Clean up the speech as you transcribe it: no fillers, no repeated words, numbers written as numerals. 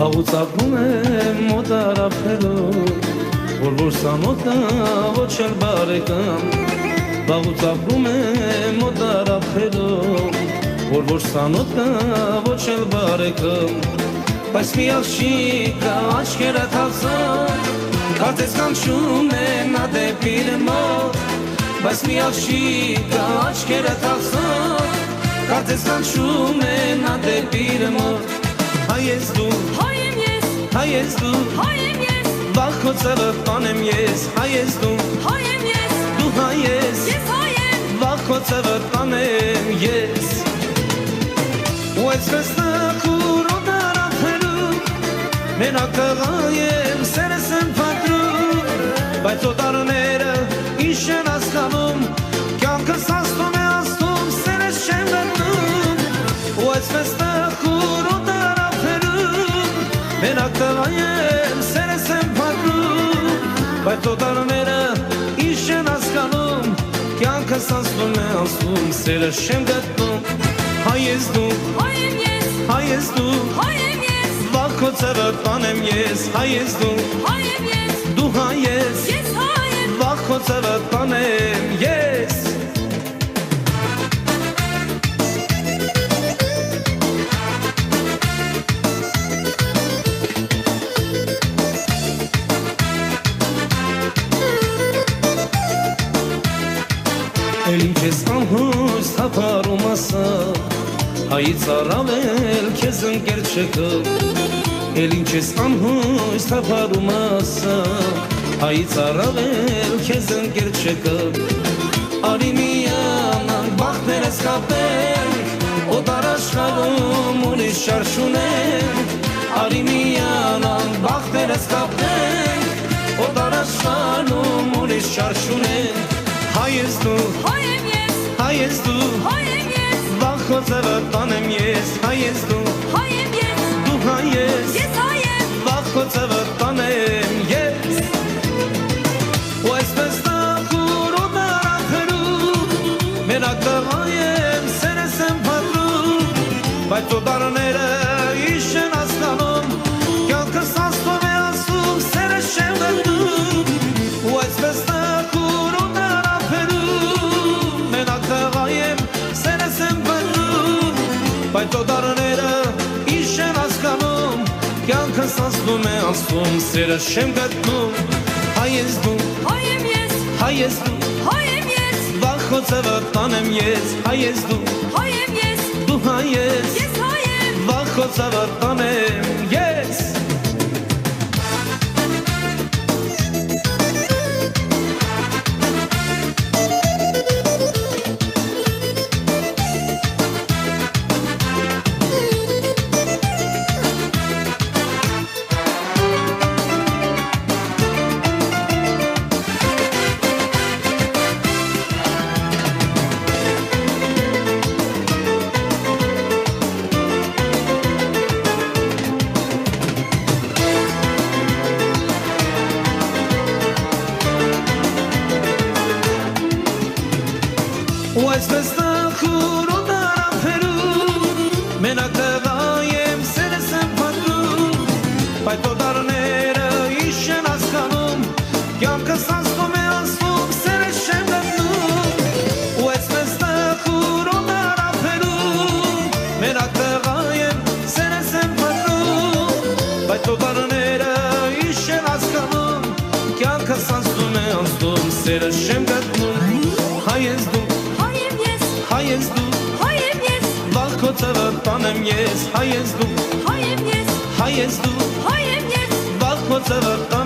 Վաղուց ապրում եմ մոտ արաբներով, որ սանոթը ոչ էլ բարեկամ։ Վաղուց ապրում եմ մոտ արաբներով, որ սանոթը ոչ էլ բարեկամ։ Բայց մի աղջիկ աչքերը թափսով, կարծես կանչում է նա դեպի մոտ։ Բայց մի աղջիկ աչքերը թափսով, կարծես կանչում է նա դեպի մոտ։ Հայ ես դու, հայ եմ ես, հայ ես դու, հայ եմ ես, վաղ քո ծևը տանեմ ես, հայ ես դու, հայ եմ ես, դու հայ ես, ես հայ եմ, վաղ քո ծևը տանեմ ես։ Ու այսպես նխուրոտ արաբներում, մենակ տղա եմ, սերս եմ փակրում, բայց օտարները ինչ են հասկանում, կյանքս աստում է աստում, սերս չեմ գտնում։ Ու այսպես նխուրոտ մենակ տղա եմ, սերս եմ փակրում, բայց օտարները ինչ են հասկանում, կյանքս անցնում է անցնում, սերս չեմ գտնում։ Հայ ես դու, հայ եմ ես, հայ ես դու, հայ եմ ես, վաղ քո ծևը տանեմ ես, հայ ես դու, հայ եմ ես, դու հայ ես, ես հայ եմ, վաղ քո ծևը տանեմ ես։ Էլ ինչ ես անհույս թափարում ասա, հայից առավել քեզ ընկեր չկա։ Էլ ինչ ես անհույս թափարում ասա, հայից առավել քեզ ընկեր չկա։ Արի միանանք բախտերս կապենք, օտար աշխարհում ուրիշ շարժ չունենք։ Արի միանանք բախտերս կապենք, օտար աշխարհում ուրիշ շարժ չունենք։ Հայ ես դու, հայ եմ ես, հայ ես դու, հայ եմ ես, վաղ քո ծևը տանեմ ես, հայ ես դու, հայ եմ ես, դու հայ ես, ես հայ եմ, վաղ քո ծևը տանեմ ես։ Ու այսպես նխուրոտ արաբներում, մենակ տղա եմ, սերս եմ փակրում, բայց օտարները ինչ են հասկանում, կյանքս անցնում է անցնում, սերս չեմ գտնում։ Ու այսպես բայց օտարները ինչ են հասկանում, կյանքս անցնում է անցնում, սերս չեմ գտնում։ Հայ ես դու, հայ եմ ես, հայ ես դու, հայ եմ ես, վաղ քո ծևը տանեմ ես, հայ ես դու, հայ եմ ես, դու հայ ես, ես հայ եմ, վաղ քո ծևը տանեմ ես։ Ու այսպես նխուրոտ արաբներում, մենակ տղա եմ, սերս եմ փակրում, բայց օտարները ինչ են հասկանում, կյանքս անցնում է անցնում, սերս չեմ գտնում։ Ու այսպես նխուրոտ արաբներում, մենակ տղա եմ, սերս եմ փակրում, բայց օտարները ինչ են հասկանում, կյանքս անցնում է անցնում, սերս չեմ գտնում։ Հայ ես դու, հայ ես դու, հայ եմ ես, վաղ քո ծևը տանեմ ես, հայ ես դու, հայ եմ ես, հայ ես դու, հայ եմ ես, վաղ քո ծևը տանեմ ես։